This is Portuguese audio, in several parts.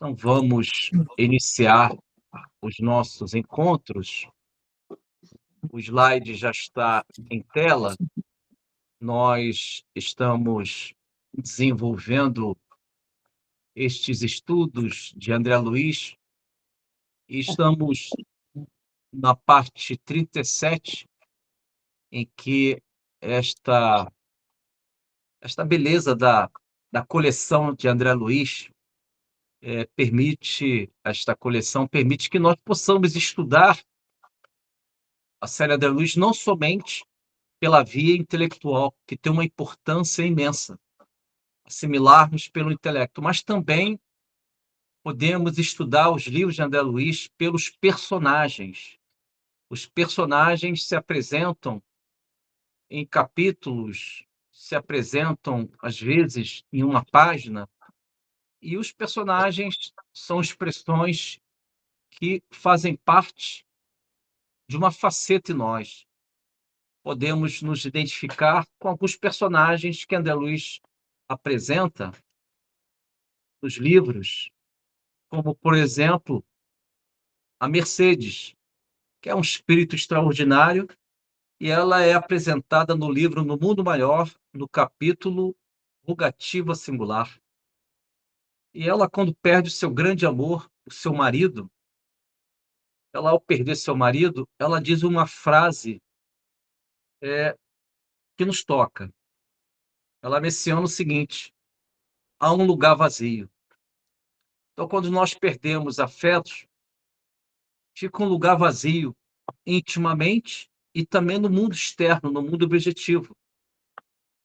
Então vamos iniciar os nossos encontros. O slide já está em tela. Nós estamos desenvolvendo estes estudos de André Luiz e estamos na parte 37, em que esta beleza da coleção de André Luiz esta coleção permite que nós possamos estudar a série André Luiz não somente pela via intelectual, que tem uma importância imensa, assimilarmos pelo intelecto, mas também podemos estudar os livros de André Luiz pelos personagens. Os personagens se apresentam em capítulos, se apresentam, às vezes, em uma página, e os personagens são expressões que fazem parte de uma faceta em nós. Podemos nos identificar com alguns personagens que André Luiz apresenta nos livros, como, por exemplo, a Mercedes, que é um espírito extraordinário, e ela é apresentada no livro No Mundo Maior, no capítulo Rogativa Singular. E ela, quando perde o seu grande amor, o seu marido, ela, ao perder seu marido, ela diz uma frase que nos toca. Ela menciona o seguinte: há um lugar vazio. Então, quando nós perdemos afetos, fica um lugar vazio, intimamente e também no mundo externo, no mundo objetivo.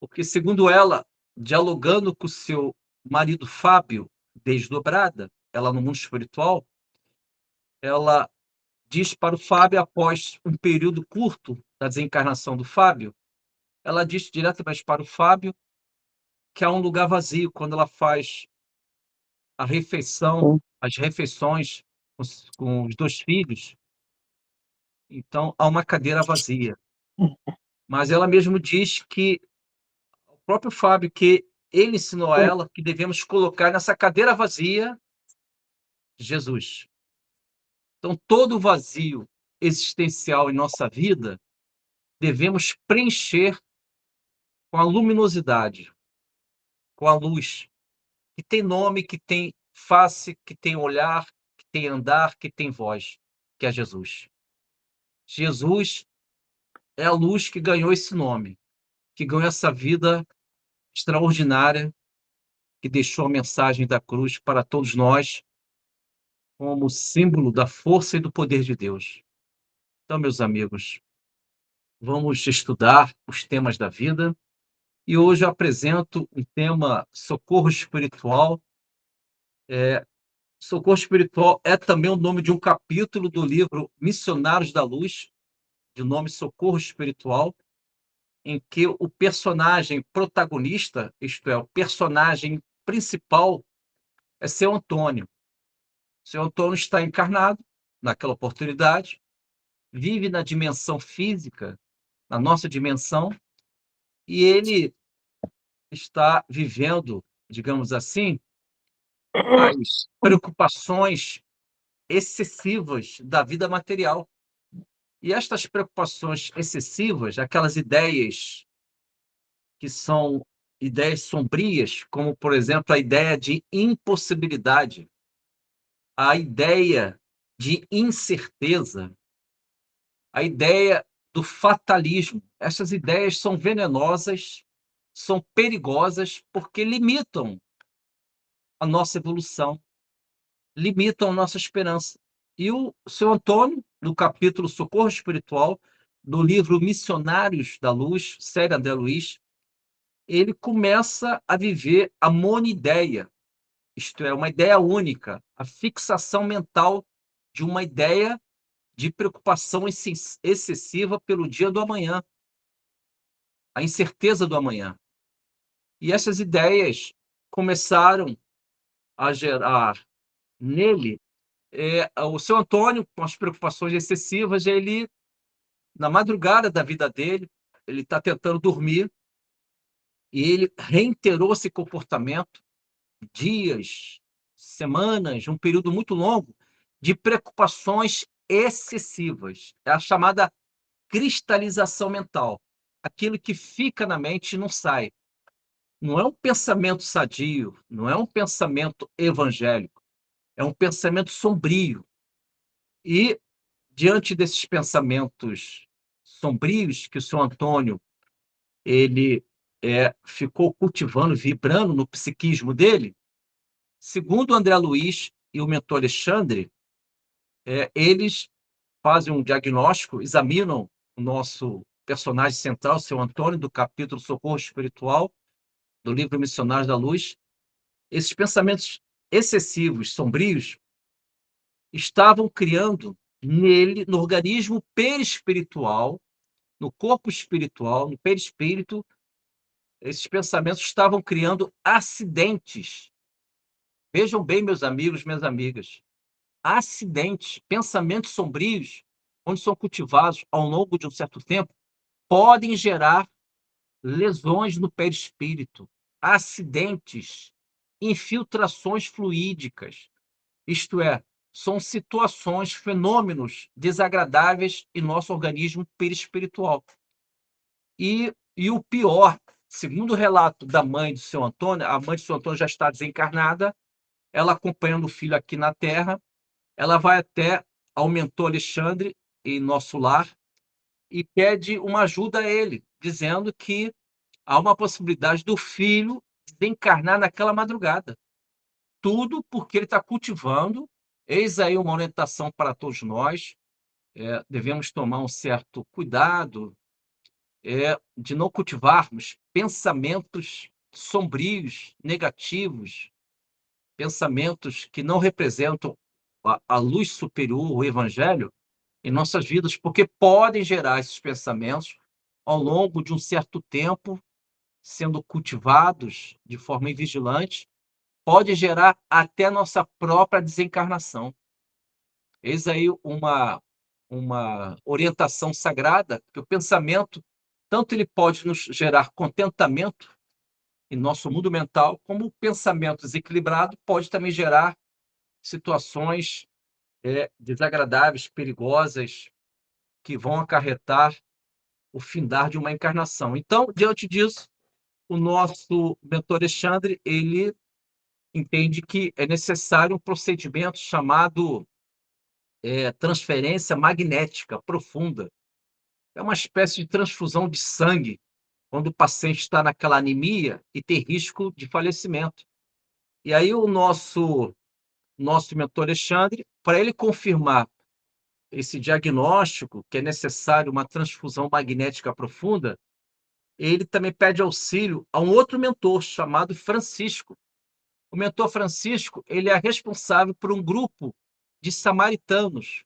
Porque, segundo ela, dialogando com o seu marido Fábio, desdobrada, ela no mundo espiritual, ela diz para o Fábio, após um período curto da desencarnação do Fábio, ela diz diretamente para o Fábio que há um lugar vazio quando ela faz a refeição, as refeições com os dois filhos. Então, há uma cadeira vazia. Mas ela mesmo diz que o próprio Fábio, que ele ensinou a ela que devemos colocar nessa cadeira vazia Jesus. Então, todo o vazio existencial em nossa vida devemos preencher com a luminosidade, com a luz, que tem nome, que tem face, que tem olhar, que tem andar, que tem voz, que é Jesus. Jesus é a luz que ganhou esse nome, que ganhou essa vida extraordinária, que deixou a mensagem da cruz para todos nós, como símbolo da força e do poder de Deus. Então, meus amigos, vamos estudar os temas da vida, e hoje eu apresento um tema socorro espiritual. Socorro espiritual é também o nome de um capítulo do livro Missionários da Luz, de nome Socorro Espiritual, em que o personagem protagonista, isto é, o personagem principal, é seu Antônio. Seu Antônio está encarnado naquela oportunidade, vive na dimensão física, na nossa dimensão, e ele está vivendo, digamos assim, as preocupações excessivas da vida material. E estas preocupações excessivas, aquelas ideias que são ideias sombrias, como, por exemplo, a ideia de impossibilidade, a ideia de incerteza, a ideia do fatalismo. Essas ideias são venenosas, são perigosas, porque limitam a nossa evolução, limitam a nossa esperança. E o seu Antônio, no capítulo Socorro Espiritual, do livro Missionários da Luz, série André Luiz, ele começa a viver a monideia, isto é, uma ideia única, a fixação mental de uma ideia de preocupação excessiva pelo dia do amanhã, a incerteza do amanhã. E essas ideias começaram a gerar nele o seu Antônio, com as preocupações excessivas. Ele, na madrugada da vida dele, ele está tentando dormir, e ele reiterou esse comportamento dias semanas, um período muito longo, de preocupações excessivas. É a chamada cristalização mental. Aquilo que fica na mente e não sai. Não é um pensamento sadio, não é um pensamento evangélico, é um pensamento sombrio. E, diante desses pensamentos sombrios que o senhor Antônio ele ficou cultivando, vibrando no psiquismo dele, segundo o André Luiz e o mentor Alexandre, eles fazem um diagnóstico, examinam o nosso personagem central, seu Antônio, do capítulo Socorro Espiritual, do livro Missionários da Luz. Esses pensamentos excessivos, sombrios, estavam criando nele, no organismo perispiritual, no corpo espiritual, no perispírito, esses pensamentos estavam criando acidentes. Vejam bem, meus amigos, minhas amigas, acidentes, pensamentos sombrios, onde são cultivados ao longo de um certo tempo, podem gerar lesões no perispírito, acidentes, infiltrações fluídicas. Isto é, são situações, fenômenos desagradáveis em nosso organismo perispiritual. E o pior, segundo o relato da mãe do seu Antônio, a mãe do seu Antônio já está desencarnada, ela acompanhando o filho aqui na Terra, ela vai até ao mentor Alexandre, em nosso lar, e pede uma ajuda a ele, dizendo que há uma possibilidade do filho desencarnar naquela madrugada. Tudo porque ele está cultivando. Eis aí uma orientação para todos nós. Devemos tomar um certo cuidado de não cultivarmos pensamentos sombrios, negativos, pensamentos que não representam a luz superior, o evangelho, em nossas vidas, porque podem gerar esses pensamentos ao longo de um certo tempo, sendo cultivados de forma invigilante, pode gerar até nossa própria desencarnação. Eis aí uma orientação sagrada, que o pensamento, tanto ele pode nos gerar contentamento em nosso mundo mental, como o pensamento desequilibrado pode também gerar situações desagradáveis, perigosas, que vão acarretar o findar de uma encarnação. Então, diante disso, o nosso mentor Alexandre, ele entende que é necessário um procedimento chamado transferência magnética profunda. É uma espécie de transfusão de sangue, quando o paciente está naquela anemia e tem risco de falecimento. E aí o nosso mentor Alexandre, para ele confirmar esse diagnóstico, que é necessário uma transfusão magnética profunda, ele também pede auxílio a um outro mentor chamado Francisco. O mentor Francisco, ele é responsável por um grupo de samaritanos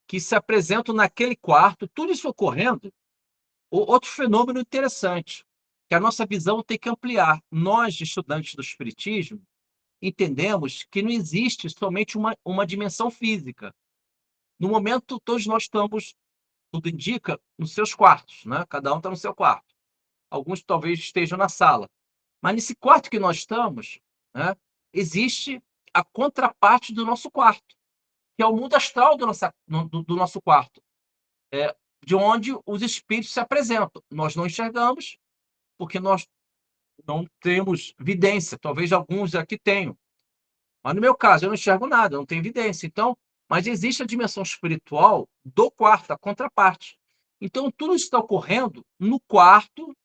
que se apresentam naquele quarto, tudo isso ocorrendo. Outro fenômeno interessante, que a nossa visão tem que ampliar. Nós, estudantes do Espiritismo, entendemos que não existe somente uma dimensão física. No momento, todos nós estamos, tudo indica, nos seus quartos, né? Cada um está no seu quarto. Alguns talvez estejam na sala. Mas nesse quarto que nós estamos, né, existe a contraparte do nosso quarto, que é o mundo astral do nosso quarto, de onde os espíritos se apresentam. Nós não enxergamos, porque nós não temos vidência. Talvez alguns aqui tenham. Mas no meu caso, eu não enxergo nada, eu não tenho evidência. Então, mas existe a dimensão espiritual do quarto, a contraparte. Então, tudo isso está ocorrendo no quarto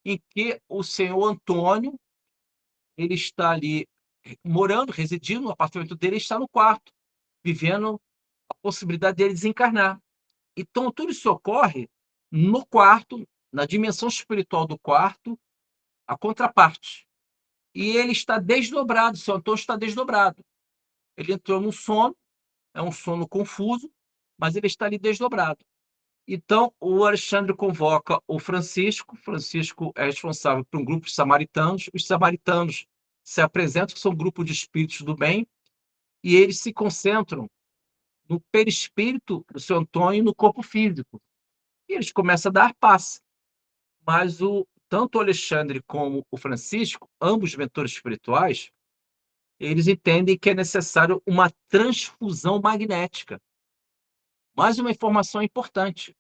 em que o senhor Antônio ele está ali morando, residindo, no apartamento dele, ele está no quarto, vivendo a possibilidade dele desencarnar. Então, tudo isso ocorre no quarto, na dimensão espiritual do quarto, a contraparte. E ele está desdobrado, seu Antônio está desdobrado. Ele entrou no sono, é um sono confuso, mas ele está ali desdobrado. Então, o Alexandre convoca o Francisco. Francisco é responsável por um grupo de samaritanos. Os samaritanos se apresentam, que são um grupo de espíritos do bem, e eles se concentram no perispírito do seu Antônio e no corpo físico. E eles começam a dar passe. Mas tanto o Alexandre como o Francisco, ambos mentores espirituais, eles entendem que é necessário uma transfusão magnética. Mais uma informação importante.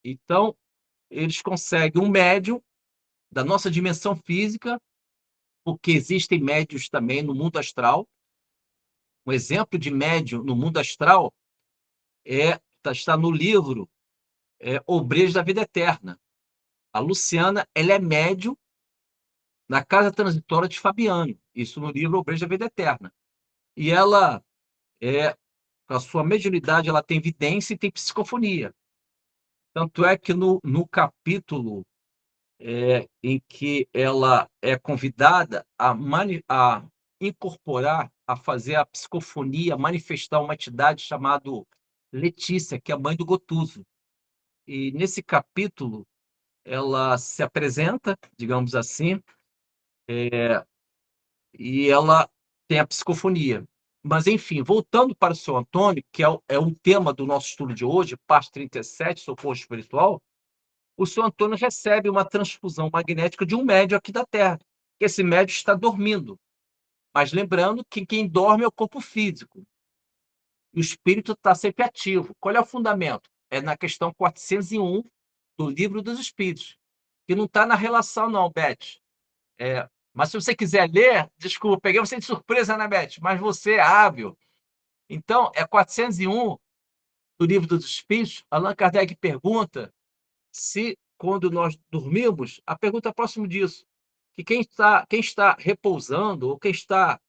Então, eles conseguem um médium da nossa dimensão física, porque existem médios também no mundo astral. Um exemplo de médium no mundo astral está no livro Obreiros da Vida Eterna. A Luciana, ela é médium na casa transitória de Fabiano, isso no livro Obreiros da Vida Eterna. E ela, com a sua mediunidade, ela tem vidência e tem psicofonia. Tanto é que no capítulo em que ela é convidada a incorporar, a fazer a psicofonia, manifestar uma entidade chamada Letícia, que é a mãe do Gotuso. E nesse capítulo, ela se apresenta, digamos assim, e ela tem a psicofonia. Mas, enfim, voltando para o seu Antônio, que é um tema do nosso estudo de hoje, parte 37, socorro espiritual, o seu Antônio recebe uma transfusão magnética de um médium aqui da Terra, que esse médium está dormindo. Mas lembrando que quem dorme é o corpo físico. E o espírito está sempre ativo. Qual é o fundamento? É na questão 401 do Livro dos Espíritos, que não está na relação, não, Beth. Mas se você quiser ler, desculpa, peguei você de surpresa, né, Beth? Mas você é hábil. Então, é 401 do Livro dos Espíritos. Allan Kardec pergunta se, quando nós dormimos, a pergunta é próximo disso, que quem está repousando ou quem está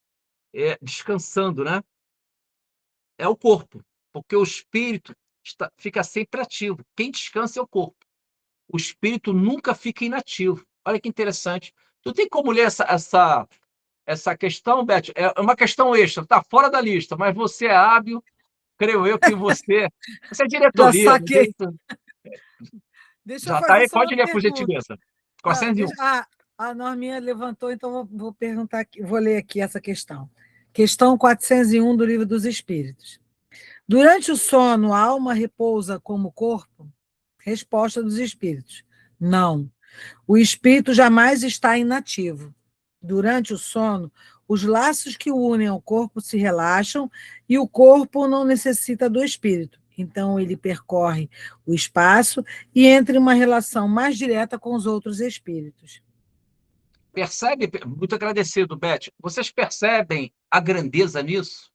descansando, né, é o corpo, porque o espírito fica sempre ativo. Quem descansa é o corpo. O espírito nunca fica inativo. Olha que interessante. Tu tem como ler essa questão, Beth? É uma questão extra, está fora da lista, mas você é hábil, creio eu que você é Já diretoria, não tem saquei. isso? Deixa eu Já está fazer aí? só uma Pode ler, por pergunta. gentileza. 401. A Norminha levantou, então vou perguntar aqui, vou ler aqui essa questão. Questão 401 do Livro dos Espíritos. Durante o sono, a alma repousa como corpo? Resposta dos espíritos: não. O espírito jamais está inativo. Durante o sono, os laços que o unem ao corpo se relaxam e o corpo não necessita do espírito. Então, ele percorre o espaço e entra em uma relação mais direta com os outros espíritos. Percebe? Muito agradecido, Beth. Vocês percebem a grandeza nisso?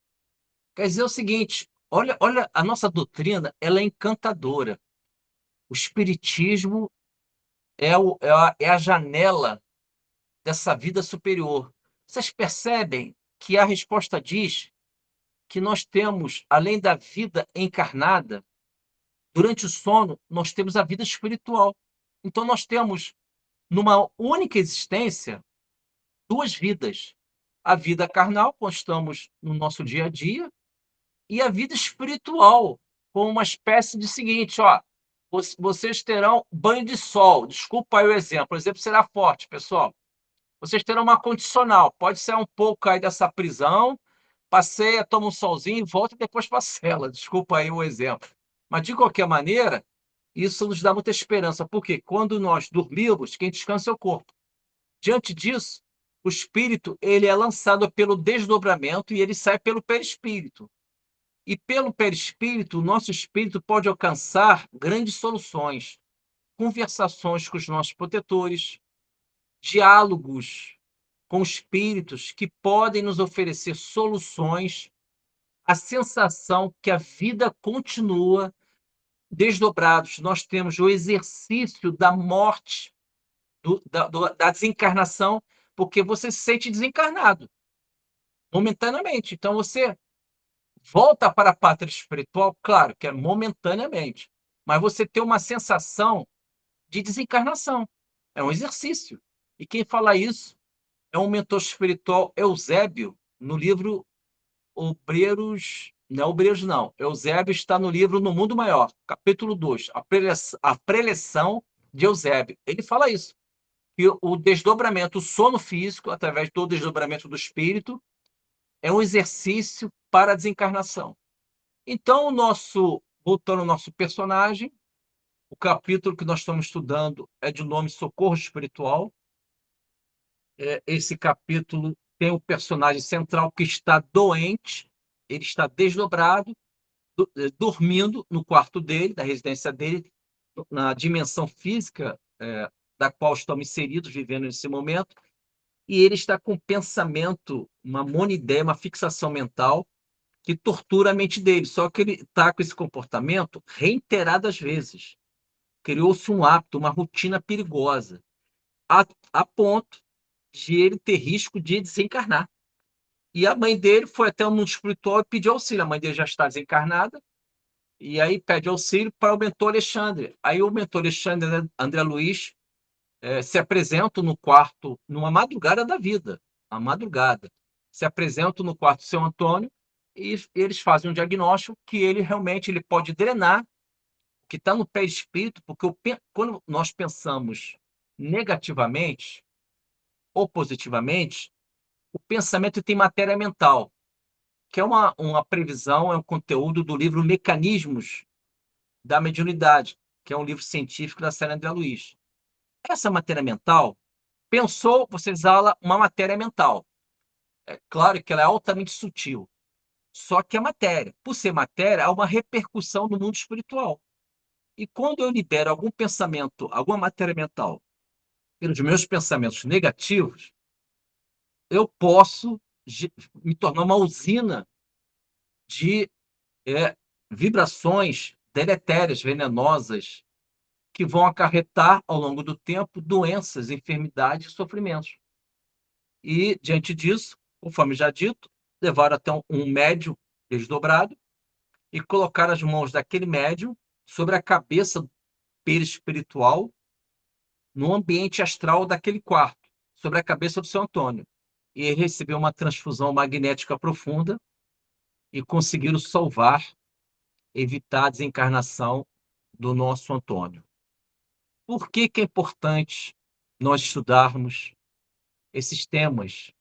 Quer dizer o seguinte, olha, a nossa doutrina, ela é encantadora. O espiritismo é a janela dessa vida superior. Vocês percebem que a resposta diz que nós temos, além da vida encarnada, durante o sono, nós temos a vida espiritual. Então, nós temos, numa única existência, duas vidas. A vida carnal, quando estamos no nosso dia a dia, e a vida espiritual, como uma espécie de seguinte, ó, vocês terão banho de sol. Desculpa aí o exemplo será forte, pessoal. Vocês terão uma condicional, pode ser um pouco aí dessa prisão, passeia, toma um solzinho e volta depois para a cela. Desculpa aí o exemplo. Mas, de qualquer maneira, isso nos dá muita esperança, porque quando nós dormimos, quem descansa é o corpo. Diante disso, o espírito ele é lançado pelo desdobramento e ele sai pelo perispírito. E pelo perispírito, o nosso espírito pode alcançar grandes soluções, conversações com os nossos protetores, diálogos com espíritos que podem nos oferecer soluções, a sensação que a vida continua desdobrados. Nós temos o exercício da morte, da desencarnação, porque você se sente desencarnado momentaneamente. Então, você volta para a pátria espiritual, claro que é momentaneamente, mas você tem uma sensação de desencarnação. É um exercício. E quem fala isso é um mentor espiritual, Eusébio, no livro Obreiros. Não é Obreiros, não. Eusébio está no livro No Mundo Maior, capítulo 2, a preleção de Eusébio. Ele fala isso, que o desdobramento, o sono físico, através do desdobramento do espírito, é um exercício para a desencarnação. Então, voltando ao nosso personagem, o capítulo que nós estamos estudando é de nome Socorro Espiritual. Esse capítulo tem o personagem central que está doente, ele está desdobrado, dormindo no quarto dele, da residência dele, na dimensão física da qual estamos inseridos, vivendo nesse momento, e ele está com um pensamento, uma monideia, uma fixação mental que tortura a mente dele. Só que ele está com esse comportamento reiteradas vezes. Criou-se um hábito, uma rotina perigosa, a ponto de ele ter risco de desencarnar. E a mãe dele foi até o mundo espiritual e pediu auxílio. A mãe dele já está desencarnada, e aí pede auxílio para o mentor Alexandre. Aí o mentor Alexandre, André Luiz, se apresenta no quarto, numa madrugada da vida, a madrugada. Se apresenta no quarto do seu Antônio e eles fazem um diagnóstico que ele realmente ele pode drenar, que está no pé espírito, porque quando nós pensamos negativamente ou positivamente, o pensamento tem matéria mental, que é uma previsão, é um conteúdo do livro Mecanismos da Mediunidade, que é um livro científico da série André Luiz. Essa matéria mental, pensou, você exala uma matéria mental. É claro que ela é altamente sutil, só que é matéria. Por ser matéria, há uma repercussão no mundo espiritual. E quando eu libero algum pensamento, alguma matéria mental, pelos meus pensamentos negativos, eu posso me tornar uma usina de vibrações deletérias, venenosas, que vão acarretar, ao longo do tempo, doenças, enfermidades e sofrimentos. E, diante disso, conforme já dito, levaram até um médium desdobrado e colocaram as mãos daquele médium sobre a cabeça perispiritual no ambiente astral daquele quarto, sobre a cabeça do seu Antônio. E ele recebeu uma transfusão magnética profunda e conseguiram salvar, evitar a desencarnação do nosso Antônio. Por que é importante nós estudarmos esses temas?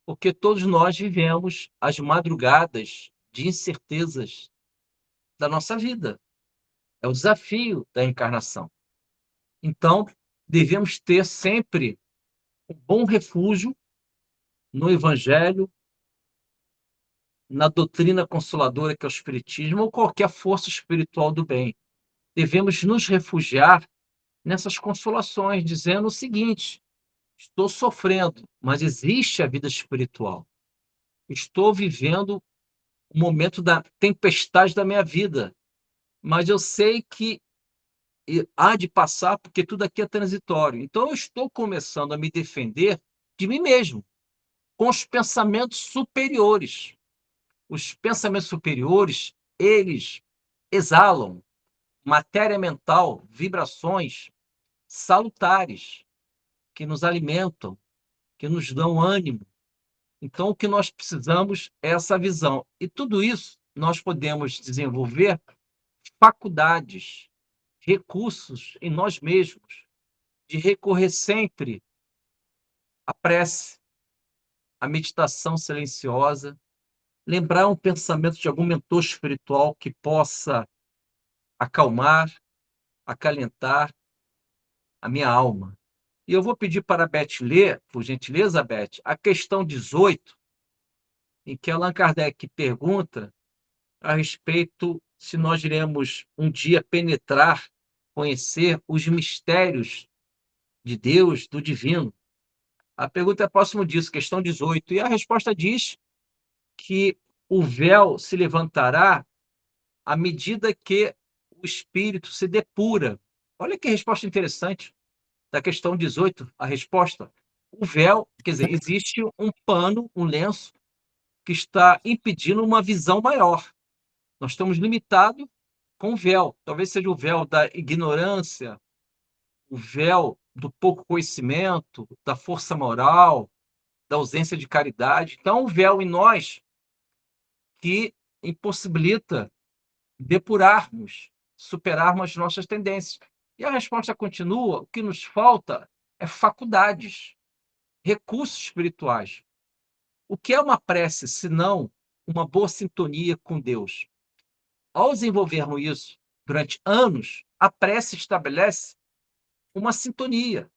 Porque todos nós vivemos as madrugadas de incertezas da nossa vida. É o desafio da encarnação. Então, devemos ter sempre um bom refúgio no Evangelho, na doutrina consoladora que é o Espiritismo, ou qualquer força espiritual do bem. Devemos nos refugiar nessas consolações, dizendo o seguinte: estou sofrendo, mas existe a vida espiritual. Estou vivendo o momento da tempestade da minha vida, mas eu sei que há de passar, porque tudo aqui é transitório. Então, eu estou começando a me defender de mim mesmo, com os pensamentos superiores. Os pensamentos superiores, eles exalam matéria mental, vibrações salutares, que nos alimentam, que nos dão ânimo. Então, o que nós precisamos é essa visão. E tudo isso nós podemos desenvolver faculdades, recursos em nós mesmos, de recorrer sempre à prece, à meditação silenciosa, lembrar um pensamento de algum mentor espiritual que possa acalmar, acalentar a minha alma. E eu vou pedir para a Beth ler, por gentileza, Beth, a questão 18, em que Allan Kardec pergunta a respeito se nós iremos um dia penetrar, conhecer os mistérios de Deus, do divino. A pergunta é próximo disso, questão 18. E a resposta diz que o véu se levantará à medida que o espírito se depura. Olha que resposta interessante da questão 18, a resposta. O véu, quer dizer, existe um pano, um lenço, que está impedindo uma visão maior. Nós estamos limitados com o véu. Talvez seja o véu da ignorância, o véu do pouco conhecimento, da força moral, da ausência de caridade. Então, o véu em nós que impossibilita depurarmos, superarmos as nossas tendências. E a resposta continua: o que nos falta é faculdades, recursos espirituais. O que é uma prece, senão uma boa sintonia com Deus? Ao desenvolvermos isso durante anos, a prece estabelece uma sintonia.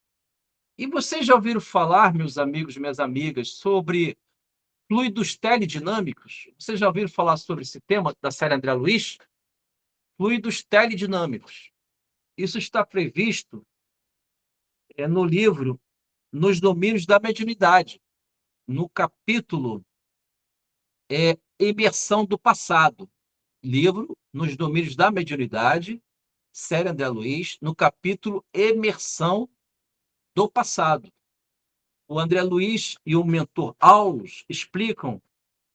E vocês já ouviram falar, meus amigos, minhas amigas, sobre fluidos teledinâmicos? Vocês já ouviram falar sobre esse tema da série André Luiz? Fluidos teledinâmicos. Isso está previsto no livro Nos Domínios da Mediunidade, no capítulo Imersão do Passado. Livro Nos Domínios da Mediunidade, série André Luiz, no capítulo Imersão do Passado. O André Luiz e o mentor Aulus explicam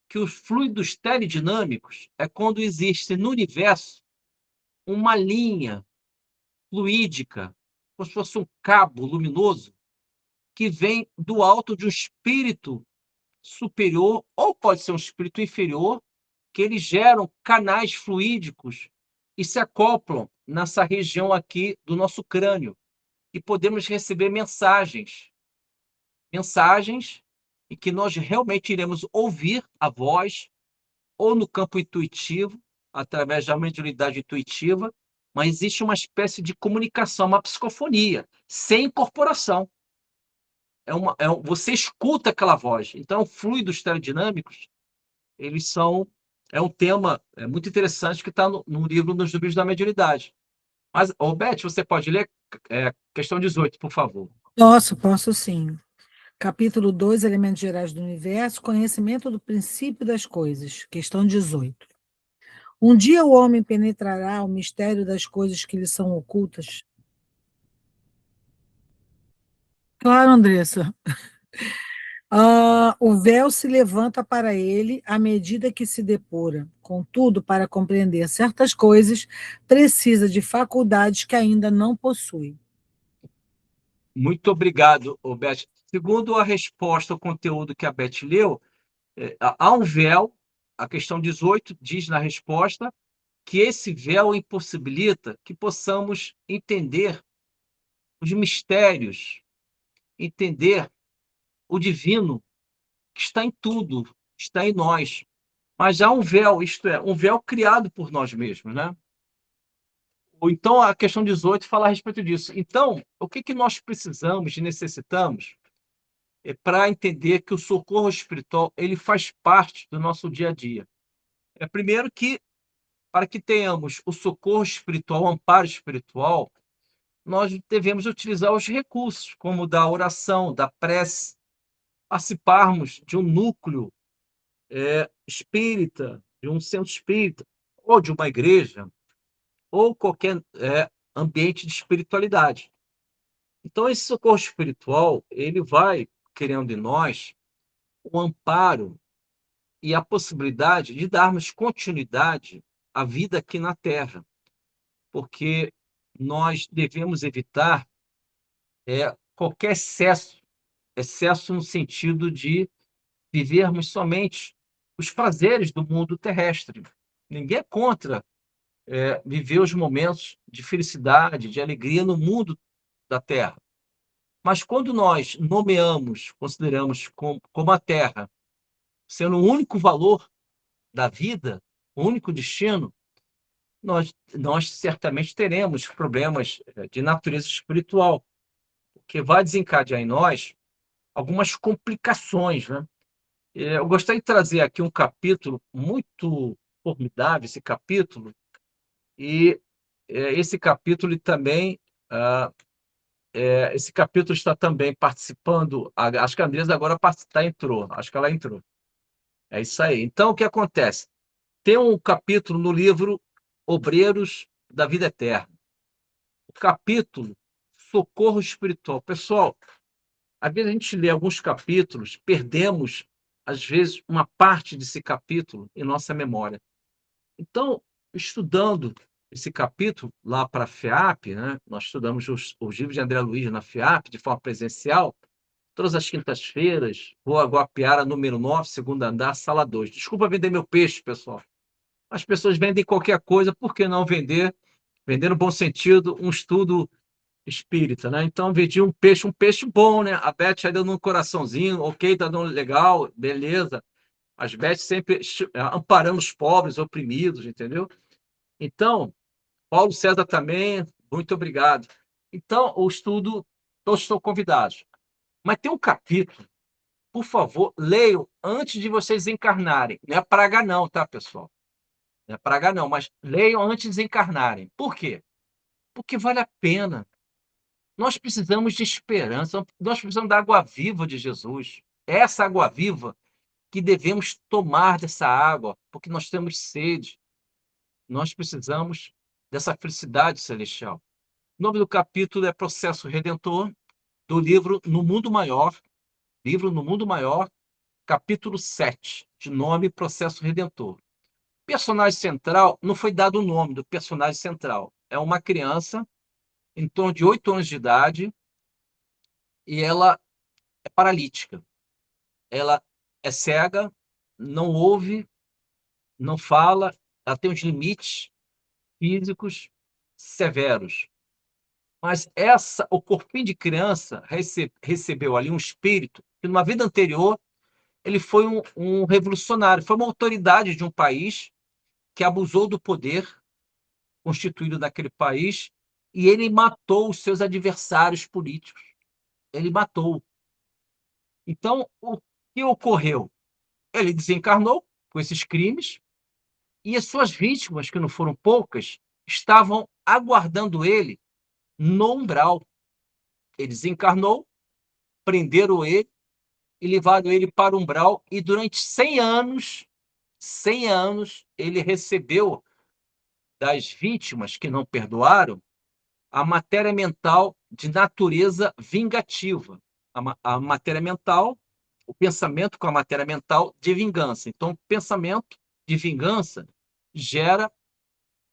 que os fluidos teledinâmicos é quando existe no universo uma linha fluídica, como se fosse um cabo luminoso, que vem do alto de um espírito superior, ou pode ser um espírito inferior, que eles geram canais fluídicos e se acoplam nessa região aqui do nosso crânio. E podemos receber mensagens em que nós realmente iremos ouvir a voz, ou no campo intuitivo, através da mediunidade intuitiva, mas existe uma espécie de comunicação, uma psicofonia, sem incorporação. Você escuta aquela voz. Então, fluidos teledinâmicos, eles são... É um tema muito interessante que está no livro Nos Domínios da Mediunidade. Mas, Beth, você pode ler questão 18, por favor. Posso sim. Capítulo 2, Elementos Gerais do Universo, Conhecimento do Princípio das Coisas. Questão 18. Um dia o homem penetrará o mistério das coisas que lhe são ocultas? Claro, Andressa. O véu se levanta para ele à medida que se depura. Contudo, para compreender certas coisas, precisa de faculdades que ainda não possui. Muito obrigado, Beth. Segundo a resposta ao conteúdo que a Beth leu, há um véu, a questão 18 diz na resposta que esse véu impossibilita que possamos entender os mistérios, entender o divino que está em tudo, está em nós. Mas há um véu, isto é, um véu criado por nós mesmos, né? Ou então a questão 18 fala a respeito disso. Então, o que nós precisamos e necessitamos para entender que o socorro espiritual ele faz parte do nosso dia a dia? Primeiro que, para que tenhamos o socorro espiritual, o amparo espiritual, nós devemos utilizar os recursos, como da oração, da prece, participarmos de um núcleo espírita, de um centro espírita, ou de uma igreja, ou qualquer ambiente de espiritualidade. Então, esse socorro espiritual, ele vai criando em nós o amparo e a possibilidade de darmos continuidade à vida aqui na Terra, porque nós devemos evitar qualquer excesso no sentido de vivermos somente os prazeres do mundo terrestre. Ninguém é contra viver os momentos de felicidade, de alegria no mundo da Terra. Mas quando nós nomeamos, consideramos como a Terra sendo o único valor da vida, o único destino, nós certamente teremos problemas de natureza espiritual, que vai desencadear em nós algumas complicações, né? Eu gostaria de trazer aqui um capítulo muito formidável, esse capítulo, e esse capítulo também, esse capítulo está também participando, acho que a Andresa agora entrou, acho que ela entrou. É isso aí. Então, o que acontece? Tem um capítulo no livro Obreiros da Vida Eterna. O capítulo Socorro Espiritual. Pessoal, às vezes a gente lê alguns capítulos, perdemos, às vezes, uma parte desse capítulo em nossa memória. Então, estudando esse capítulo lá para a FEAP, né? Nós estudamos os livros de André Luiz na FEAP de forma presencial, todas as quintas-feiras, Rua Guapiara, número 9, segundo andar, sala 2. Desculpa vender meu peixe, pessoal. As pessoas vendem qualquer coisa, por que não vender? Vender no bom sentido, um estudo espírita, né? Então, vendi um peixe bom, né? A Beth aí dando um coraçãozinho, ok, tá dando legal, beleza. As Beth sempre amparando os pobres, oprimidos, entendeu? Então, Paulo César também, muito obrigado. Então, o estudo, todos estão convidados. Mas tem um capítulo, por favor, leiam antes de vocês encarnarem. Não é praga não, tá, pessoal? Não é praga não, mas leiam antes de desencarnarem. Por quê? Porque vale a pena. Nós precisamos de esperança, nós precisamos da água viva de Jesus. Essa água viva que devemos tomar dessa água, porque nós temos sede. Nós precisamos dessa felicidade celestial. O nome do capítulo é Processo Redentor, do livro No Mundo Maior, capítulo 7, de nome Processo Redentor. O personagem central, não foi dado o nome do personagem central, é uma criança em torno de 8 anos de idade e ela é paralítica. Ela é cega, não ouve, não fala, ela tem uns limites físicos severos. Mas o corpinho de criança recebeu ali um espírito que, numa vida anterior, ele foi um revolucionário, foi uma autoridade de um país que abusou do poder constituído naquele país e ele matou os seus adversários políticos. Ele matou. Então, o que ocorreu? Ele desencarnou com esses crimes e as suas vítimas, que não foram poucas, estavam aguardando ele no umbral. Ele desencarnou, prenderam ele e levaram ele para o umbral e durante 100 anos, ele recebeu das vítimas que não perdoaram a matéria mental de natureza vingativa. A matéria mental, o pensamento com a matéria mental de vingança. Então, o pensamento de vingança gera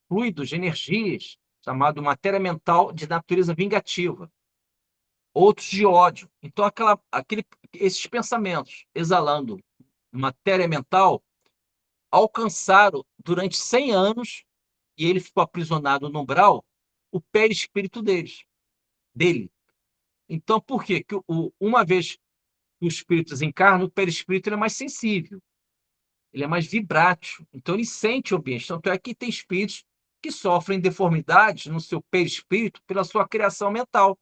fluidos de energias, chamado matéria mental de natureza vingativa. Outros de ódio. Então, esses pensamentos exalando matéria mental alcançaram durante 100 anos, e ele ficou aprisionado no umbral, o perispírito dele. Então, por quê? Que uma vez que os espíritos encarnam, o perispírito ele é mais sensível, ele é mais vibrátil, então ele sente o ambiente. Tanto é que tem espíritos que sofrem deformidades no seu perispírito pela sua criação mental.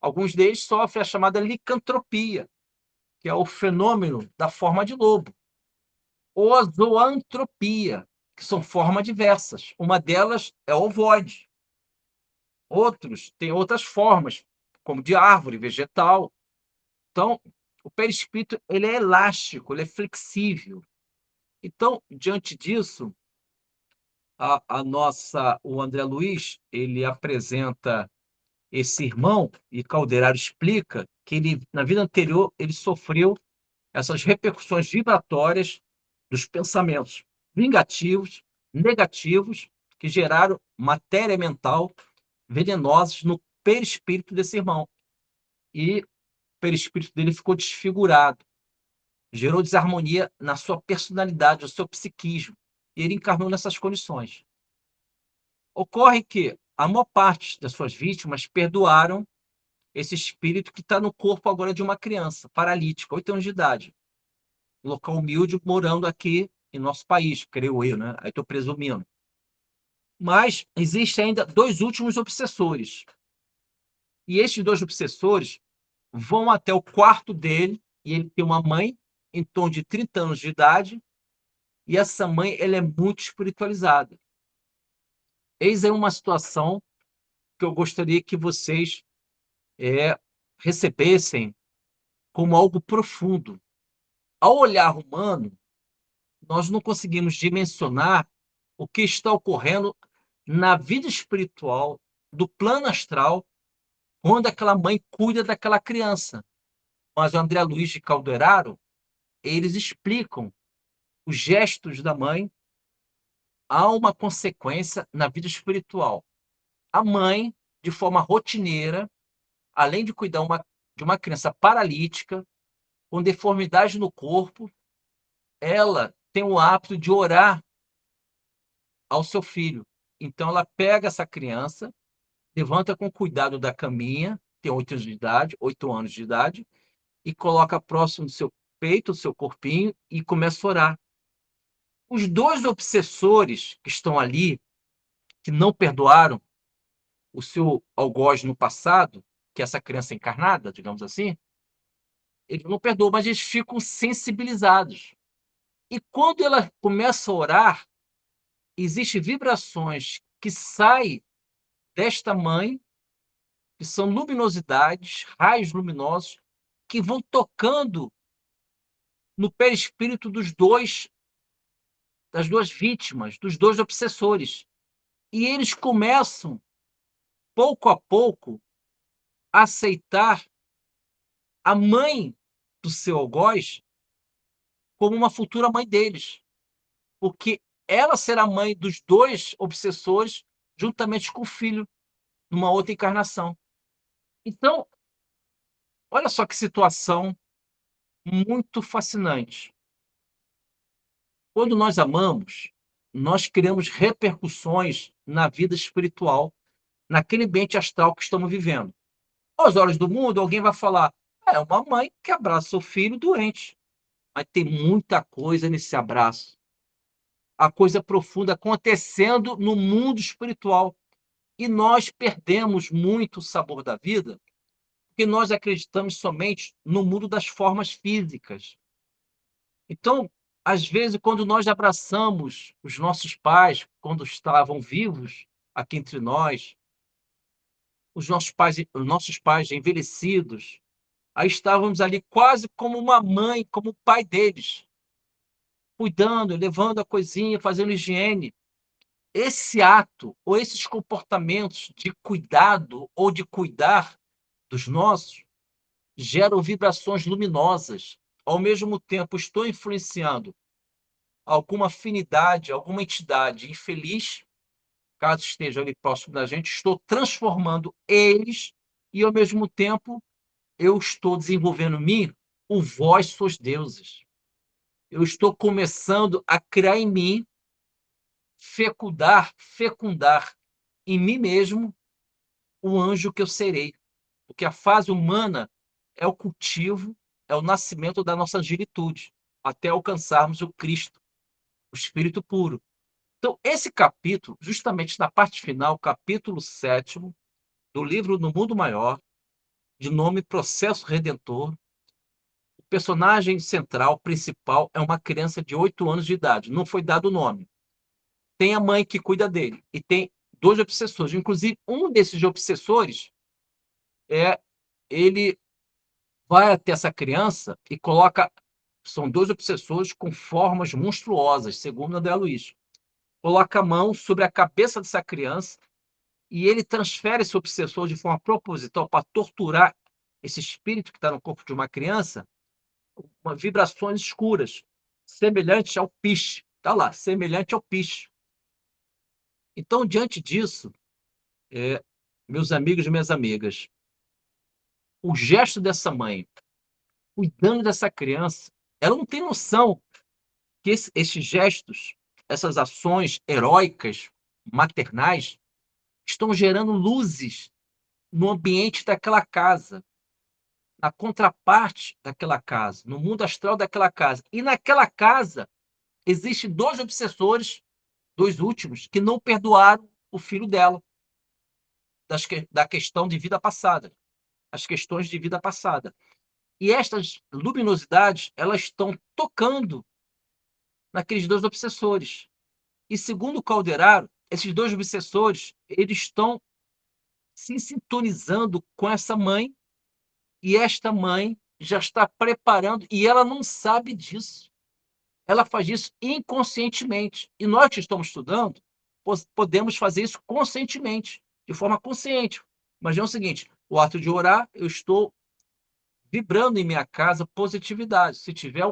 Alguns deles sofrem a chamada licantropia, que é o fenômeno da forma de lobo, ou a zoantropia, que são formas diversas. Uma delas é o ovoide. Outros têm outras formas, como de árvore, vegetal. Então, o perispírito ele é elástico, ele é flexível. Então, diante disso, o André Luiz, ele apresenta esse irmão, e Calderaro explica que ele, na vida anterior, ele sofreu essas repercussões vibratórias dos pensamentos vingativos, negativos, que geraram matéria mental venenosa no perispírito desse irmão. E o perispírito dele ficou desfigurado, gerou desarmonia na sua personalidade, no seu psiquismo, e ele encarnou nessas condições. Ocorre que a maior parte das suas vítimas perdoaram esse espírito que está no corpo agora de uma criança paralítica, 8 anos de idade, um local humilde, morando aqui em nosso país, creio eu, né? Aí estou presumindo. Mas existem ainda 2 últimos obsessores. E estes 2 obsessores vão até o quarto dele, e ele tem uma mãe em torno de 30 anos de idade, e essa mãe ela é muito espiritualizada. Eis aí uma situação que eu gostaria que vocês recebessem como algo profundo. Ao olhar humano, nós não conseguimos dimensionar o que está ocorrendo na vida espiritual do plano astral, quando aquela mãe cuida daquela criança. Mas o André Luiz de Calderaro, eles explicam os gestos da mãe. Há uma consequência na vida espiritual. A mãe, de forma rotineira, além de cuidar de uma criança paralítica, com deformidade no corpo, ela tem o hábito de orar ao seu filho. Então, ela pega essa criança, levanta com cuidado da caminha, tem 8 anos de idade, e coloca próximo do seu peito, do seu corpinho, e começa a orar. Os 2 obsessores que estão ali, que não perdoaram o seu algoz no passado, que é essa criança encarnada, digamos assim, eles não perdoam, mas eles ficam sensibilizados. E quando ela começa a orar, existem vibrações que saem desta mãe, que são luminosidades, raios luminosos, que vão tocando no perispírito das duas vítimas, dos dois obsessores. E eles começam, pouco a pouco, a aceitar a mãe do seu algoz como uma futura mãe deles, porque ela será mãe dos dois obsessores, juntamente com o filho, numa outra encarnação. Então, olha só que situação muito fascinante. Quando nós amamos, nós criamos repercussões na vida espiritual, naquele ambiente astral que estamos vivendo. Aos olhos do mundo, alguém vai falar: é uma mãe que abraça o filho doente. Mas tem muita coisa nesse abraço. A coisa profunda acontecendo no mundo espiritual. E nós perdemos muito o sabor da vida porque nós acreditamos somente no mundo das formas físicas. Então, às vezes, quando nós abraçamos os nossos pais, quando estavam vivos aqui entre nós, os nossos pais envelhecidos, aí estávamos ali quase como uma mãe, como o pai deles, cuidando, levando a coisinha, fazendo higiene. Esse ato, ou esses comportamentos de cuidado ou de cuidar dos nossos, geram vibrações luminosas. Ao mesmo tempo, estou influenciando alguma afinidade, alguma entidade infeliz, caso esteja ali próximo da gente, estou transformando eles e, ao mesmo tempo, eu estou desenvolvendo em mim o vós sois deuses. Eu estou começando a criar em mim, fecundar em mim mesmo o anjo que eu serei. Porque a fase humana é o cultivo, é o nascimento da nossa angelitude, até alcançarmos o Cristo, o Espírito puro. Então, esse capítulo, justamente na parte final, capítulo 7º, do livro No Mundo Maior, de nome Processo Redentor, o personagem central, principal, é uma criança de 8 anos de idade. Não foi dado o nome. Tem a mãe que cuida dele. E tem dois obsessores. Inclusive, um desses obsessores, ele vai até essa criança e coloca... São dois obsessores com formas monstruosas, segundo André Luiz. Coloca a mão sobre a cabeça dessa criança e ele transfere esse obsessor de forma proposital para torturar esse espírito que está no corpo de uma criança, com vibrações escuras, semelhantes ao piche. Está lá, semelhante ao piche. Então, diante disso, meus amigos e minhas amigas, o gesto dessa mãe, cuidando dessa criança, ela não tem noção que esses gestos, essas ações heróicas, maternais, estão gerando luzes no ambiente daquela casa, na contraparte daquela casa, no mundo astral daquela casa. E naquela casa existem dois obsessores, dois últimos, que não perdoaram o filho dela, da questão de vida passada, as questões de vida passada. E estas luminosidades, elas estão tocando naqueles dois obsessores. E segundo Calderaro, esses dois obsessores, eles estão se sintonizando com essa mãe, e esta mãe já está preparando, e ela não sabe disso. Ela faz isso inconscientemente. E nós que estamos estudando, podemos fazer isso conscientemente, de forma consciente. Imagina o seguinte: o ato de orar, eu estou vibrando em minha casa positividade. Se tiver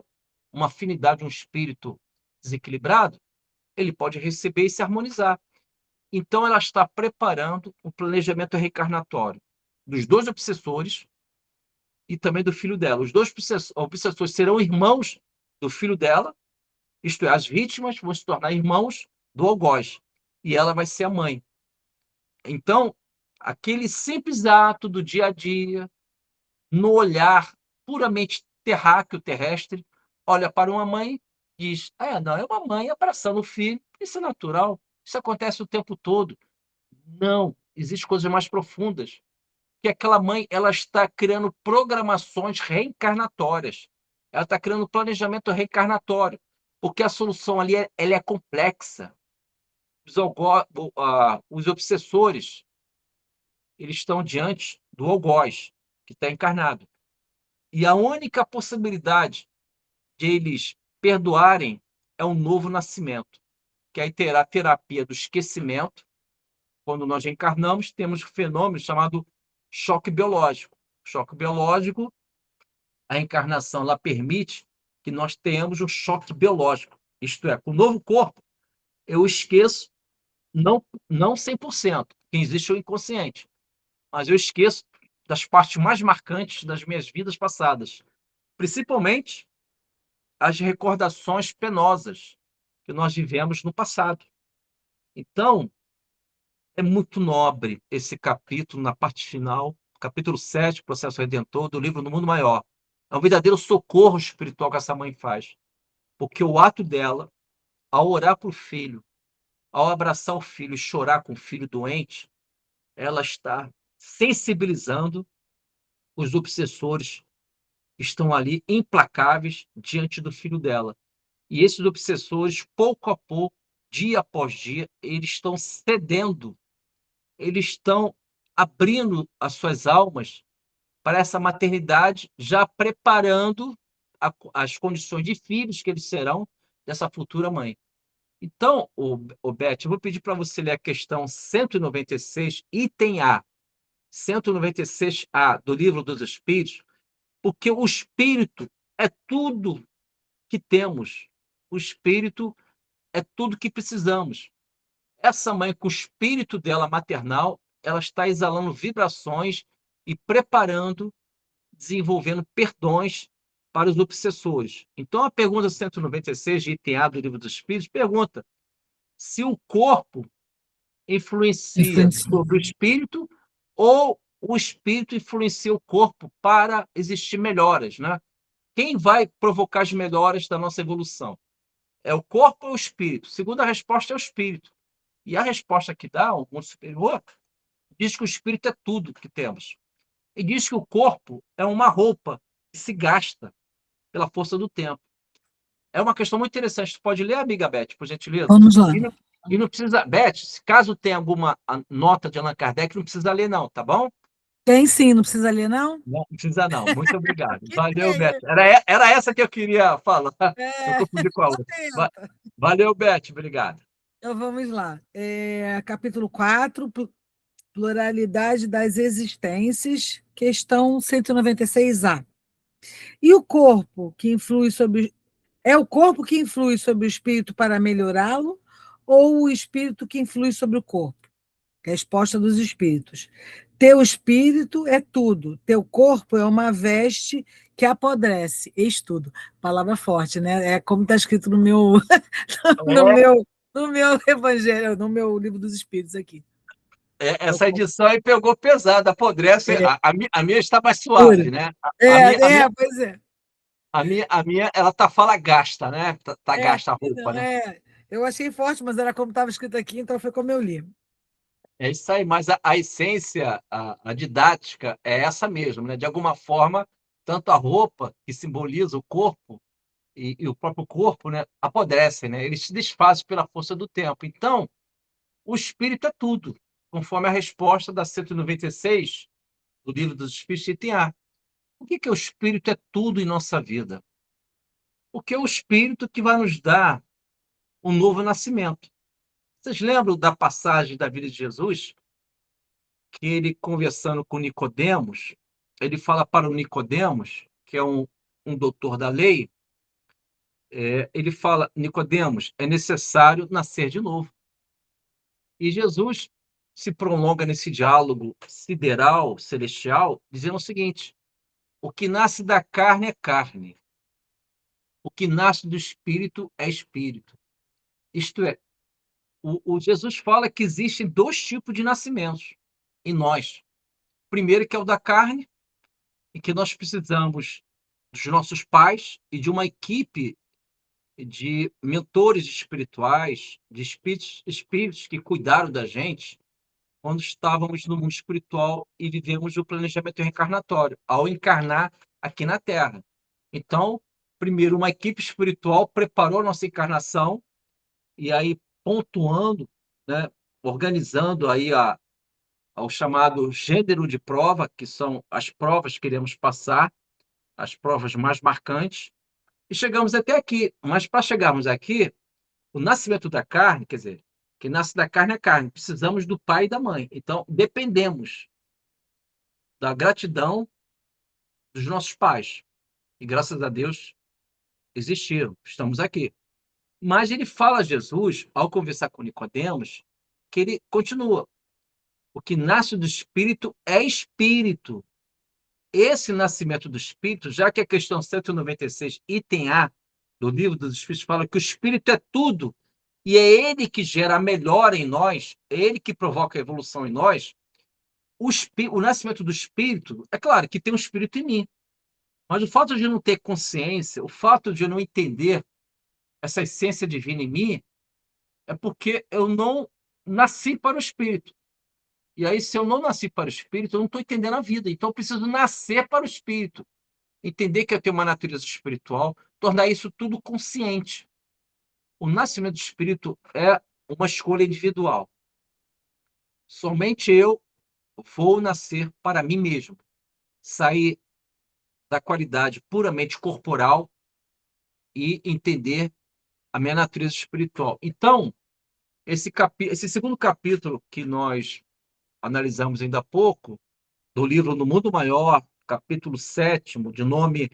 uma afinidade, um espírito desequilibrado, ele pode receber e se harmonizar. Então, ela está preparando o planejamento reencarnatório dos dois obsessores e também do filho dela. Os dois obsessores serão irmãos do filho dela, isto é, as vítimas vão se tornar irmãos do algoz, e ela vai ser a mãe. Então, aquele simples ato do dia a dia, no olhar puramente terráqueo, terrestre, olha para uma mãe e diz: não, é uma mãe abraçando o filho, isso é natural, isso acontece o tempo todo. Não, existem coisas mais profundas, que aquela mãe ela está criando programações reencarnatórias. Ela está criando planejamento reencarnatório, porque a solução ali ela é complexa. Os obsessores eles estão diante do algoz, que está encarnado. E a única possibilidade de eles perdoarem é um novo nascimento, que aí terá a terapia do esquecimento. Quando nós reencarnamos, temos um fenômeno chamado choque biológico. Choque biológico, a reencarnação ela permite que nós tenhamos um choque biológico. Isto é, com o novo corpo, eu esqueço, não 100%, porque existe o inconsciente, mas eu esqueço das partes mais marcantes das minhas vidas passadas, principalmente as recordações penosas que nós vivemos no passado. Então, é muito nobre esse capítulo, na parte final, capítulo 7, Processo Redentor, do livro No Mundo Maior. É um verdadeiro socorro espiritual que essa mãe faz, porque o ato dela, ao orar para o filho, ao abraçar o filho e chorar com o filho doente, ela está sensibilizando os obsessores que estão ali implacáveis diante do filho dela. E esses obsessores, pouco a pouco, dia após dia, eles estão cedendo, eles estão abrindo as suas almas para essa maternidade, já preparando as condições de filhos que eles serão dessa futura mãe. Então, Beth, eu vou pedir para você ler a questão 196, item A, 196A do Livro dos Espíritos, porque o espírito é tudo que temos. O espírito é tudo que precisamos. Essa mãe, com o espírito dela maternal, ela está exalando vibrações e preparando, desenvolvendo perdões para os obsessores. Então, a pergunta 196, de item A do Livro dos Espíritos, pergunta se o corpo influencia Influencia. sobre o espírito ou o espírito influencia o corpo para existir melhoras, né? Quem vai provocar as melhoras da nossa evolução? É o corpo ou o espírito? Segunda resposta é o espírito. E a resposta que dá, o mundo superior, diz que o espírito é tudo que temos. E diz que o corpo é uma roupa que se gasta pela força do tempo. É uma questão muito interessante. Tu pode ler, amiga Beth, por gentileza? Vamos lá. E não precisa, Beth, caso tenha alguma nota de Allan Kardec, não precisa ler, não, tá bom? Tem sim, não precisa ler, não? Não precisa, não. Muito obrigado. Que Valeu, Beth. tem. Era essa que eu queria falar. Eu É, confundi com a só outra. tenta. Valeu, Beth. Obrigado. Então vamos lá. Capítulo 4, Pluralidade das Existências, questão 196A. E o corpo que influi sobre. É o corpo que influi sobre o espírito para melhorá-lo, ou o espírito que influi sobre o corpo? Resposta dos espíritos. Teu espírito é tudo, teu corpo é uma veste que apodrece. Eis tudo. Palavra forte, né? É como está escrito no meu, no meu, no meu evangelho, no meu livro dos espíritos aqui. Teu Essa corpo edição aí pegou pesada, apodrece. é A minha está mais pura. suave, né? Pois é. Ela tá fala gasta, né? Tá gasta a Aqui roupa, não, né? Eu achei forte, mas era como estava escrito aqui, então foi como eu li. É isso aí, mas a essência, a didática é essa mesmo, né? De alguma forma, tanto a roupa, que simboliza o corpo, e o próprio corpo, né, apodrecem, né? Eles se desfazem pela força do tempo. Então, o espírito é tudo, conforme a resposta da 196 do Livro dos Espíritos, item A. O que é o espírito é tudo em nossa vida? Porque é o espírito que vai nos dar um novo nascimento. Vocês lembram da passagem da vida de Jesus? Que ele, conversando com Nicodemos, ele fala para o Nicodemos, que é um doutor da lei, ele fala, Nicodemos, é necessário nascer de novo. E Jesus se prolonga nesse diálogo sideral, celestial, dizendo o seguinte: o que nasce da carne é carne, o que nasce do espírito é espírito. Isto é, o Jesus fala que existem dois tipos de nascimentos em nós. O primeiro, que é o da carne, em que nós precisamos dos nossos pais e de uma equipe de mentores espirituais, de espíritos que cuidaram da gente, quando estávamos no mundo espiritual e vivemos o planejamento reencarnatório, ao encarnar aqui na Terra. Então, primeiro, uma equipe espiritual preparou a nossa encarnação, e aí pontuando, né, organizando aí ao chamado gênero de prova, que são as provas que iremos passar, as provas mais marcantes, e chegamos até aqui. Mas para chegarmos aqui, o nascimento da carne, quer dizer, que nasce da carne é carne, precisamos do pai e da mãe. Então, dependemos da gratidão dos nossos pais. E graças a Deus existiram, estamos aqui. Mas ele fala a Jesus, ao conversar com Nicodemos, que ele continua. O que nasce do espírito é espírito. Esse nascimento do espírito, já que a questão 196, item A do livro dos Espíritos, fala que o espírito é tudo, e é ele que gera a melhora em nós, é ele que provoca a evolução em nós, o nascimento do espírito, é claro que tem um espírito em mim, mas o fato de não ter consciência, o fato de eu não entender essa essência divina em mim, é porque eu não nasci para o espírito. E aí, se eu não nasci para o espírito, eu não estou entendendo a vida. Então, eu preciso nascer para o espírito. Entender que eu tenho uma natureza espiritual, tornar isso tudo consciente. O nascimento do espírito é uma escolha individual. Somente eu vou nascer para mim mesmo. Sair da qualidade puramente corporal e entender a minha natureza espiritual. Então, esse segundo capítulo que nós analisamos ainda há pouco, do livro No Mundo Maior, capítulo 7º, de nome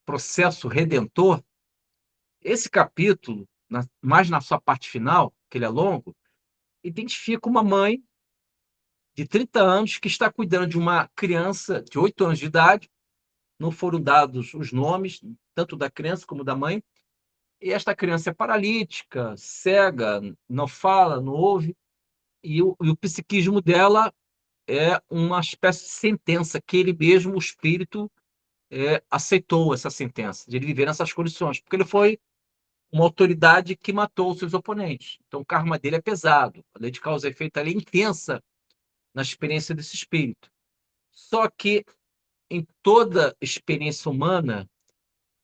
Processo Redentor, esse capítulo, mais na sua parte final, que ele é longo, identifica uma mãe de 30 anos que está cuidando de uma criança de 8 anos de idade, não foram dados os nomes, tanto da criança como da mãe, e esta criança é paralítica, cega, não fala, não ouve, e o psiquismo dela é uma espécie de sentença que ele mesmo, o espírito, aceitou essa sentença, de ele viver nessas condições, porque ele foi uma autoridade que matou os seus oponentes. Então, o karma dele é pesado, a lei de causa e efeito é intensa na experiência desse espírito. Só que em toda experiência humana,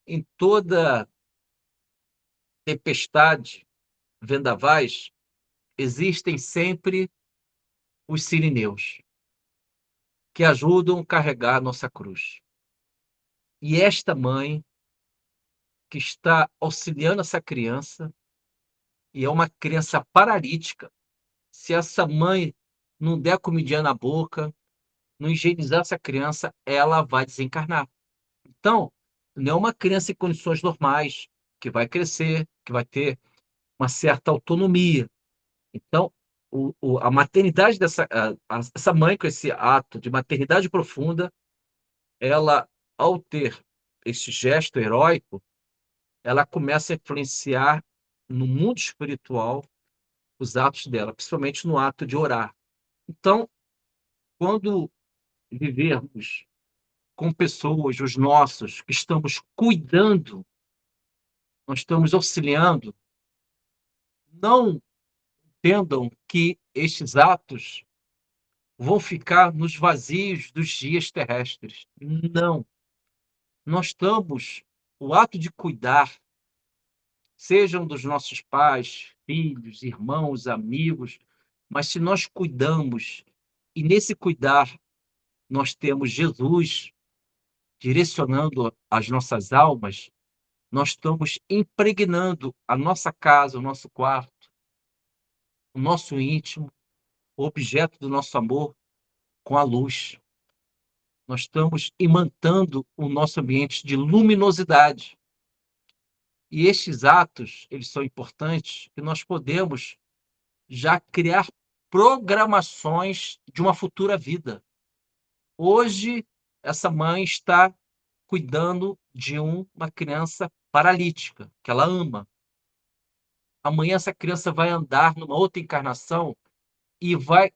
em toda tempestade, vendavais, existem sempre os sirineus, que ajudam a carregar a nossa cruz. E esta mãe, que está auxiliando essa criança, e é uma criança paralítica, se essa mãe não der comidinha na boca, não higienizar essa criança, ela vai desencarnar. Então, não é uma criança em condições normais, que vai crescer, que vai ter uma certa autonomia. Então, a maternidade essa mãe com esse ato de maternidade profunda, ela, ao ter esse gesto heróico, ela começa a influenciar no mundo espiritual os atos dela, principalmente no ato de orar. Então, quando vivermos com pessoas, os nossos, que estamos cuidando, nós estamos auxiliando, não entendam que estes atos vão ficar nos vazios dos dias terrestres. Não. Nós estamos, o ato de cuidar, sejam dos nossos pais, filhos, irmãos, amigos, mas se nós cuidamos, e nesse cuidar nós temos Jesus direcionando as nossas almas, nós estamos impregnando a nossa casa, o nosso quarto, o nosso íntimo, o objeto do nosso amor com a luz. Nós estamos imantando o nosso ambiente de luminosidade. E estes atos, eles são importantes, que nós podemos já criar programações de uma futura vida. Hoje, essa mãe está cuidando de uma criança paralítica, que ela ama. Amanhã essa criança vai andar numa outra encarnação e vai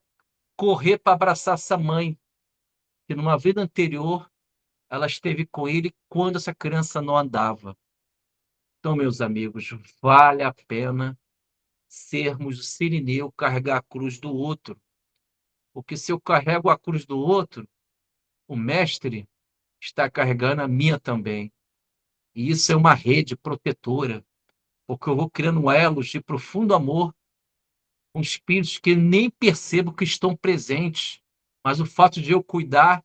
correr para abraçar essa mãe, que numa vida anterior ela esteve com ele quando essa criança não andava. Então, meus amigos, vale a pena sermos o sirineu, carregar a cruz do outro. Porque se eu carrego a cruz do outro, o mestre está carregando a minha também. E isso é uma rede protetora, porque eu vou criando elos de profundo amor com espíritos que nem percebo que estão presentes, mas o fato de eu cuidar,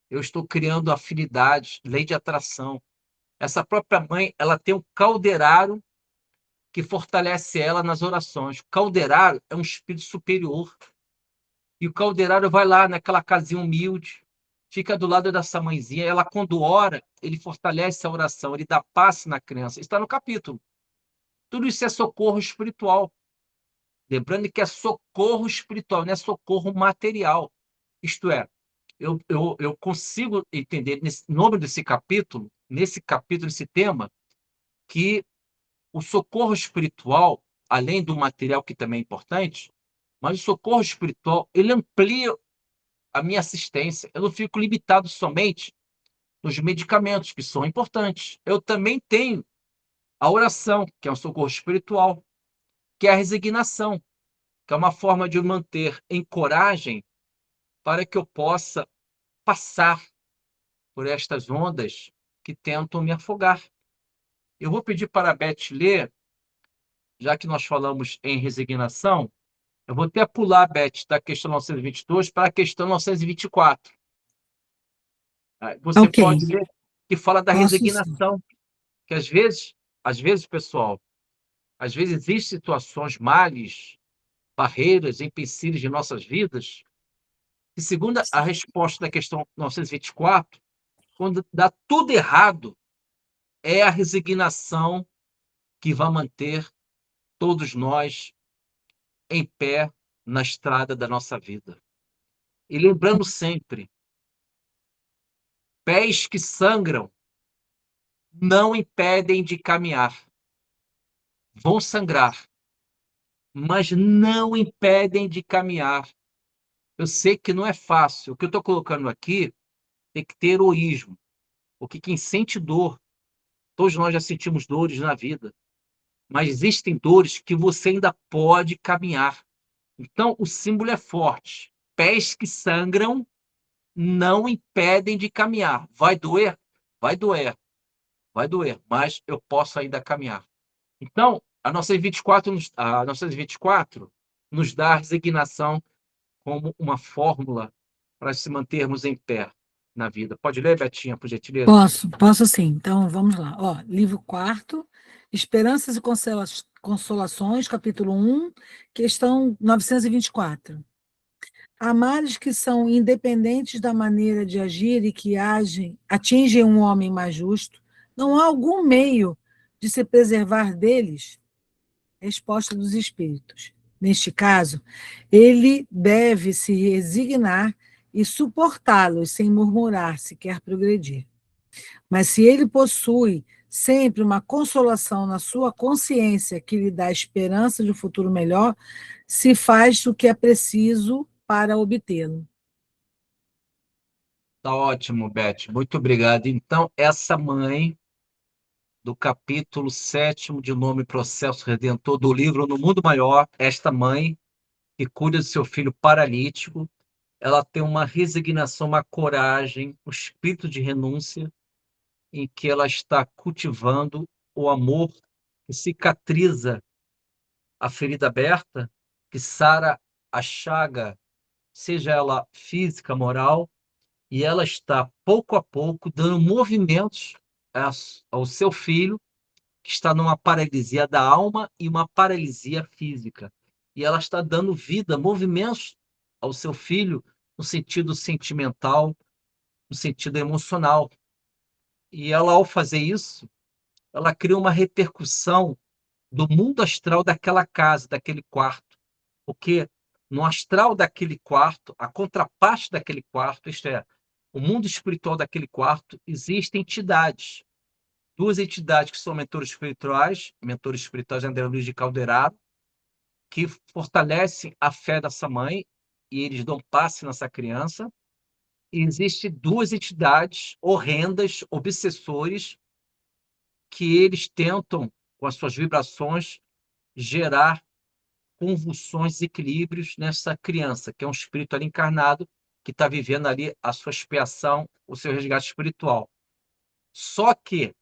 eu estou criando afinidades, lei de atração. Essa própria mãe, ela tem um calderário que fortalece ela nas orações. O calderário é um espírito superior. E o calderário vai lá naquela casinha humilde, fica do lado dessa mãezinha. Ela, quando ora, ele fortalece a oração, ele dá paz na criança. Está no capítulo. Tudo isso é socorro espiritual. Lembrando que é socorro espiritual, não é socorro material. Isto é, eu consigo entender, nesse nome desse capítulo, esse tema, que o socorro espiritual, além do material, que também é importante, mas o socorro espiritual, ele amplia a minha assistência. Eu não fico limitado somente nos medicamentos, que são importantes. Eu também tenho a oração, que é um socorro espiritual, que é a resignação, que é uma forma de manter em coragem para que eu possa passar por estas ondas que tentam me afogar. Eu vou pedir para a Beth ler, já que nós falamos em resignação, eu vou até pular, Beth, da questão 922 para a questão 924. Você Ok, pode ler que fala da posso sim. resignação, que às vezes, pessoal, às vezes existem situações, males, barreiras, empecilhos de nossas vidas, e segundo a resposta da questão 924, quando dá tudo errado, é a resignação que vai manter todos nós em pé na estrada da nossa vida. E lembrando sempre, pés que sangram não impedem de caminhar. Vão sangrar, mas não impedem de caminhar. Eu sei que não é fácil. O que eu estou colocando aqui tem que ter heroísmo, porque quem sente dor, todos nós já sentimos dores na vida, mas existem dores que você ainda pode caminhar. Então, o símbolo é forte. Pés que sangram não impedem de caminhar. Vai doer? Vai doer. Vai doer, mas eu posso ainda caminhar. Então, a 924 nos dá a resignação como uma fórmula para se mantermos em pé na vida. Pode ler, Betinha, por gentileza? Posso sim. Então, vamos lá. Ó, livro quarto, Esperanças e Consolações, capítulo 1, questão 924. Há males que são independentes da maneira de agir e que atingem um homem mais justo. Não há algum meio de se preservar deles? Resposta dos espíritos. Neste caso, ele deve se resignar e suportá-los sem murmurar se quer progredir. Mas se ele possui sempre uma consolação na sua consciência que lhe dá esperança de um futuro melhor, se faz o que é preciso para obtê-lo. Tá ótimo, Beth. Muito obrigado. Então, essa mãe do capítulo 7º de Nome Processo Redentor do livro No Mundo Maior, esta mãe que cuida do seu filho paralítico, ela tem uma resignação, uma coragem, um espírito de renúncia em que ela está cultivando o amor que cicatriza a ferida aberta, que sara a chaga, seja ela física, moral, e ela está, pouco a pouco, dando movimentos ao seu filho, que está numa paralisia da alma e uma paralisia física. E ela está dando vida, movimentos ao seu filho no sentido sentimental, no sentido emocional. E ela, ao fazer isso, ela cria uma repercussão do mundo astral daquela casa, daquele quarto. Porque no astral daquele quarto, a contraparte daquele quarto, isto é, o mundo espiritual daquele quarto, existem entidades. Duas entidades que são mentores espirituais André Luiz de Calderaro, que fortalecem a fé dessa mãe e eles dão passe nessa criança. E existem duas entidades horrendas, obsessores, que eles tentam, com as suas vibrações, gerar convulsões, desequilíbrios nessa criança, que é um espírito ali encarnado, que está vivendo ali a sua expiação, o seu resgate espiritual. Só que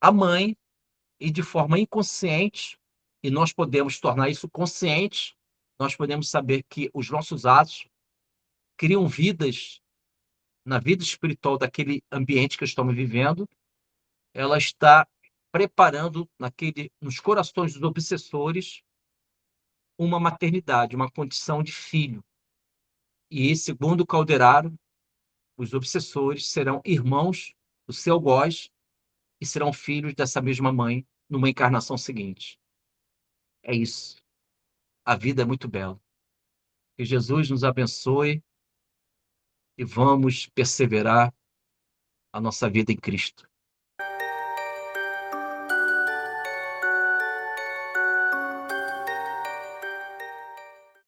a mãe, e de forma inconsciente, e nós podemos tornar isso consciente, nós podemos saber que os nossos atos criam vidas na vida espiritual daquele ambiente que estamos vivendo, ela está preparando nos corações dos obsessores uma maternidade, uma condição de filho. E, segundo Calderaro, os obsessores serão irmãos do seu algoz e serão filhos dessa mesma mãe numa encarnação seguinte. É isso. A vida é muito bela. Que Jesus nos abençoe e vamos perseverar a nossa vida em Cristo.